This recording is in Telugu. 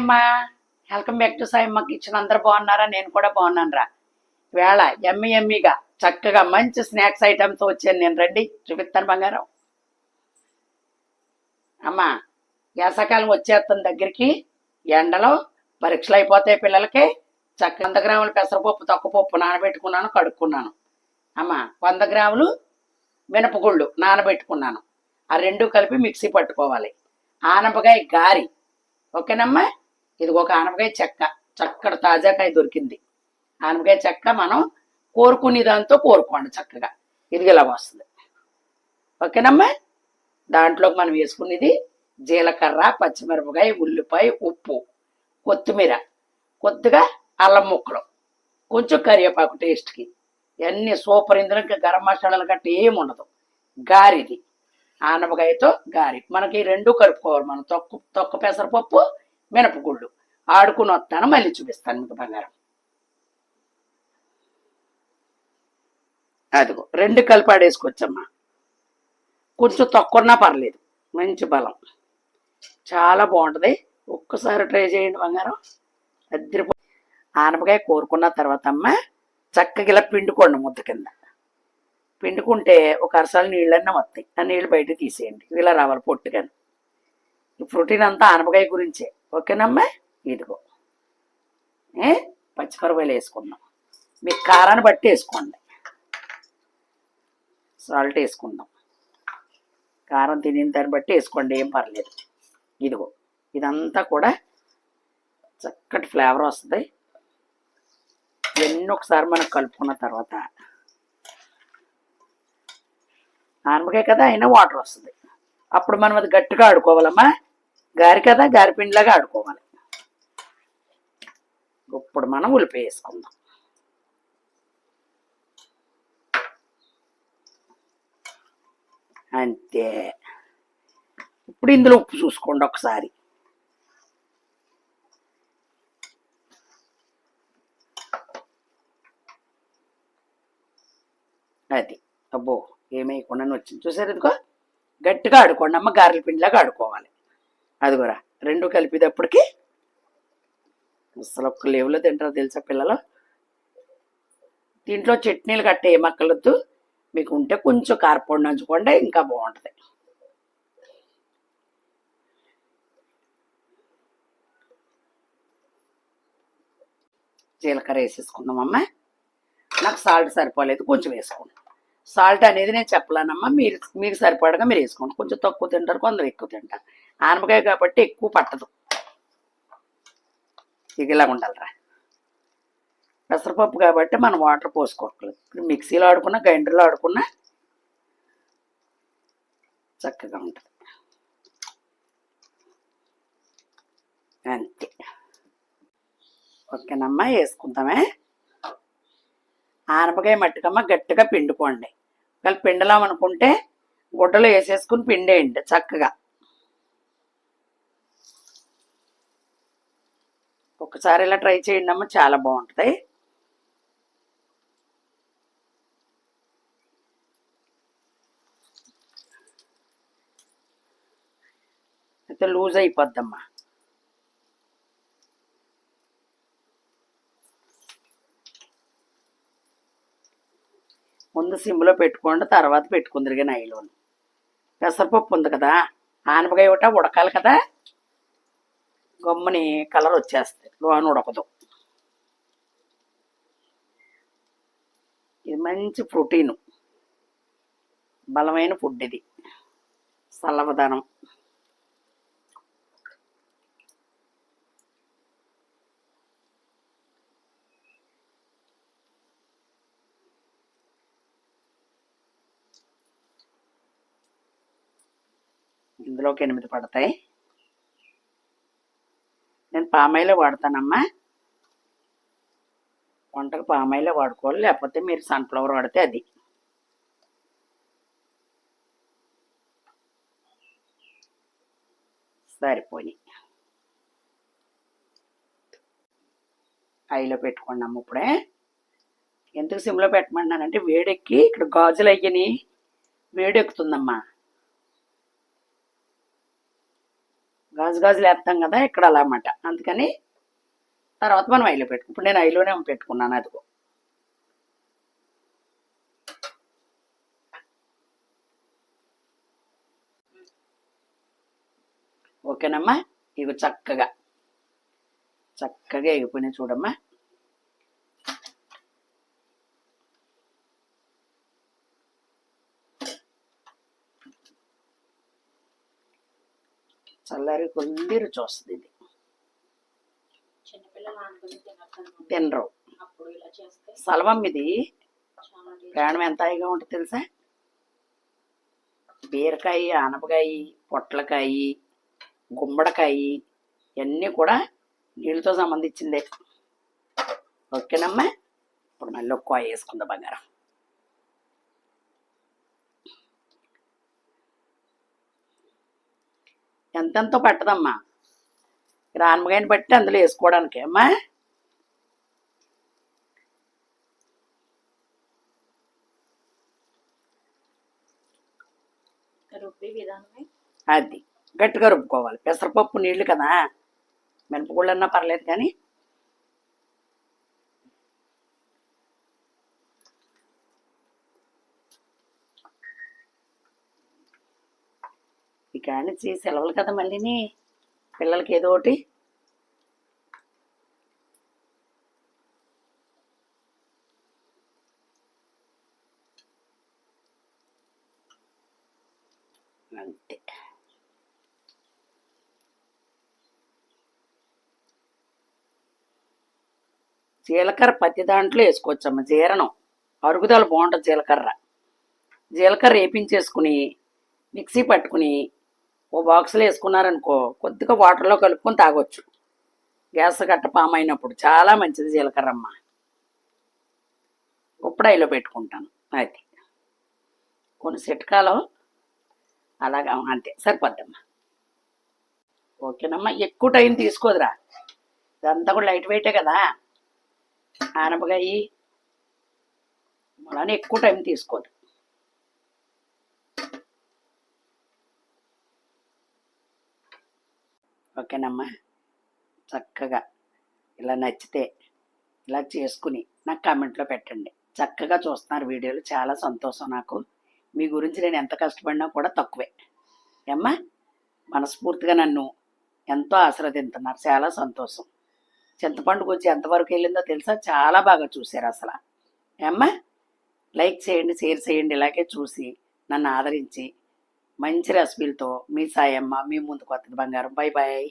అమ్మా, వెల్కమ్ బ్యాక్ టు సాయి అమ్మ కిచెన్. అందరు బాగున్నారా? నేను కూడా బాగున్నాను రా. వేళ ఎమ్మిగా చక్కగా మంచి స్నాక్స్ ఐటమ్తో వచ్చాను నేను. రండి చూపిస్తాను బంగారం. అమ్మా, వేసవకాలం వచ్చేస్తాను దగ్గరికి. ఎండలో పరీక్షలు అయిపోతాయి పిల్లలకి. చక్క 100 గ్రాముల పెసరపప్పు తొక్కపప్పు నానబెట్టుకున్నాను, కడుక్కున్నాను. అమ్మా, 100 గ్రాములు మినపగుళ్ళు నానబెట్టుకున్నాను. ఆ రెండు కలిపి మిక్సీ పట్టుకోవాలి. ఆనపకాయ గారి, ఓకేనమ్మా. ఇది ఒక ఆనపకాయ చెక్క, చక్కటి తాజాకాయ దొరికింది. ఆనపకాయ చెక్క మనం కోరుకునే దాంతో కోరుకోండి చక్కగా. ఇది ఇలా వస్తుంది, ఓకేనమ్మా. దాంట్లోకి మనం వేసుకునేది జీలకర్ర, పచ్చిమిరపకాయ, ఉల్లిపాయ, ఉప్పు, కొత్తిమీర, కొద్దిగా అల్లం ముక్కలు, కొంచెం కరివేపాకు టేస్ట్కి. ఇవన్నీ సూపర్. ఇందులో ఇంకా గరం మసాలాలు గట్ట ఏమి ఉండదు. గారిది ఆనపకాయతో గారి. మనకి రెండు కలుపుకోవాలి మనం. తొక్క పెసరపప్పు, మినపగుళ్ళు ఆడుకుని వస్తాను, మళ్ళీ చూపిస్తాను మీకు బంగారం. అదిగో రెండు కలిపి ఆడేసుకోవచ్చమ్మా. కొంచెం తక్కువన్నా పర్లేదు, మంచి బలం, చాలా బాగుంటుంది. ఒక్కసారి ట్రై చేయండి బంగారం, అద్దరిపో. ఆనపకాయ కోరుకున్న తర్వాత అమ్మ చక్కగా ఇలా పిండుకోండి. ముద్ద కింద పిండుకుంటే ఒక అరసాలు నీళ్ళన్నా వస్తాయి. ఆ నీళ్ళు బయట తీసేయండి. ఇలా రావాలి పొట్టుగాని. ఈ ప్రోటీన్ అంతా ఆనపకాయ గురించే, ఓకేనమ్మా. ఇదిగో పచ్చిమిరపకాయలు వేసుకుందాం. మీకు కారాన్ని బట్టి వేసుకోండి. సాల్ట్ వేసుకుందాం, కారం తినిన దాన్ని బట్టి వేసుకోండి, ఏం పర్లేదు. ఇదిగో ఇదంతా కూడా చక్కటి ఫ్లేవర్ వస్తుంది. ఇవన్నీ ఒకసారి మనం కలుపుకున్న తర్వాత ఆనపకాయ కదా అయినా వాటర్ వస్తుంది. అప్పుడు మనం అది గట్టిగా ఆడుకోవాలమ్మా. గారి కదా, గారి పిండిలాగా ఆడుకోవాలి. ఇప్పుడు మనం ఉల్లిపాయ వేసుకుందాం. అంతే. ఇప్పుడు ఇందులో ఉప్పు చూసుకోండి ఒకసారి. అది అబ్బో ఏమేయకుండా వచ్చింది చూసారు. ఇదిగో గట్టిగా ఆడుకోండి అమ్మ, గారెల పిండిలాగా ఆడుకోవాలి. అదిగోరా రెండు కలిపేటప్పటికి అసలు ఒక్క లేవులో తింటారో తెలుసా పిల్లలు. దీంట్లో చట్నీలు గట్ట ఏమక్కలొద్దు. మీకు ఉంటే కొంచెం కారపొడి నంచుకోండి, ఇంకా బాగుంటుంది. జీలకర్ర వేసేసుకుందామమ్మా. నాకు సాల్ట్ సరిపోలేదు, కొంచెం వేసుకోండి. సాల్ట్ అనేది నేను చెప్పలేనమ్మా, మీకు సరిపడగా మీరు వేసుకోండి. కొంచెం తక్కువ తింటారు, కొందరు ఎక్కువ తింటారు. ఆనపకాయ కాబట్టి ఎక్కువ పట్టదు. ఇక ఇలా ఉండాలిరా. పెసరపప్పు కాబట్టి మనం వాటర్ పోసుకోవట్లేదు. ఇప్పుడు మిక్సీలో ఆడుకున్నా, గ్రైండర్లో ఆడుకున్నా చక్కగా ఉంటుంది. అంతే, ఓకేనమ్మా. వేసుకుందామే. ఆనపకాయ మట్టుకమ్మ గట్టిగా పిండుకోండి. ఒకవేళ పిండలామనుకుంటే గుడ్డలో వేసేసుకుని పిండేయండి చక్కగా. ఒకసారి ఇలా ట్రై చేయండి అమ్మ, చాలా బాగుంటుంది. అయితే లూజ్ అయిపోద్దమ్మా. ముందు సిమ్లో పెట్టుకోండి, తర్వాత పెట్టుకుందరు కానీ ఐలోని. పెసరపప్పు ఉంది కదా, ఆనపకాయ ఒకట ఉడకాలి కదా, గమ్ముని కలర్ వచ్చేస్తుంది, లోన ఉడకదు. ఇది మంచి ప్రోటీను, బలమైన ఫుడ్ ఇది, చల్లవదనం. ఇందులోకి 8 పడతాయి. నేను పామాయిలే వాడతానమ్మా. వంటకు పామాయిలే వాడుకోవాలి, లేకపోతే మీరు సన్ఫ్లవర్ వాడితే అది. సరిపోయి ఐలో పెట్టుకోండి అమ్మ. ఇప్పుడే ఎందుకు సిమ్లో పెట్టమన్నానంటే వేడెక్కి ఇక్కడ గాజులు అయ్యని వేడెక్కుతుందమ్మా. గాజులు వేస్తాం కదా ఇక్కడ అలా అన్నమాట. అందుకని తర్వాత మనం ఐలో ఇప్పుడు నేను ఐలోనే పెట్టుకున్నాను. అదిగో ఓకేనమ్మా. ఇవి చక్కగా ఎగిపోయినాయి చూడమ్మా. చల్లారి కొద్ది రుచి వస్తుంది. ఇది తినరు. సలవం ఇది ప్రాణం ఎంత హాయిగా ఉంటుంది తెలుసా. బీరకాయ, ఆనపకాయ, పొట్లకాయ, గుమ్మడికాయ ఇవన్నీ కూడా నీళ్ళతో సంబంధించిందే. ఓకేనమ్మా. ఇప్పుడు మళ్ళీ ఒక్క వేసుకుందా బంగారం. ఎంతెంతో పట్టదమ్మా. ఆనపకాయని బట్టి అందులో వేసుకోవడానికి అమ్మా. అది గట్టిగా రుబ్బుకోవాలి. పెసరపప్పు నీళ్ళు కదా, మినపగుళ్ళన్నా పర్లేదు కానీ ఇక నుంచి సెలవులు కదా మళ్ళీని పిల్లలకి ఏదో ఒకటి. అంతే. జీలకర్ర పత్తి దాంట్లో వేసుకోవచ్చమ్మ. జీరణం అరుగుదల బాగుంటుంది. జీలకర్ర వేపించేసుకుని మిక్సీ పట్టుకుని ఓ బాక్స్లో వేసుకున్నారనుకో, కొద్దిగా వాటర్లో కలుపుకొని తాగొచ్చు. గ్యాస్ గట్ట పామ్ అయినప్పుడు చాలా మంచిది జీలకర్రమ్మ. ఉప్పుడాయిలో పెట్టుకుంటాను. అది కొన్ని చిట్కాలో అలాగా అంతే సరిపోద్దమ్మా. ఓకేనమ్మా. ఎక్కువ టైం తీసుకోదురా. ఇదంతా కూడా లైట్ వెయిటే కదా. ఆనపకాయ అలానే ఎక్కువ టైం తీసుకోదు. ఓకేనమ్మా. చక్కగా ఇలా నచ్చితే ఇలా చేసుకుని నాకు కామెంట్లో పెట్టండి. చక్కగా చూస్తున్నారు వీడియోలు, చాలా సంతోషం నాకు. మీ గురించి నేను ఎంత కష్టపడినా కూడా తక్కువే అమ్మా. మనస్ఫూర్తిగా నన్ను ఎంతో ఆశీర్వదిస్తున్నారు, చాలా సంతోషం. చింతపండు గురించి ఎంతవరకు వెళ్ళిందో తెలుసా, చాలా బాగా చూశారు అసలు అమ్మా. లైక్ చేయండి, షేర్ చేయండి. ఇలాగే చూసి నన్ను ఆదరించి మంచి రెసిపీలతో మీ సాయమ్మ మీ ముందుకు వస్తుంది బంగారం. Bye bye.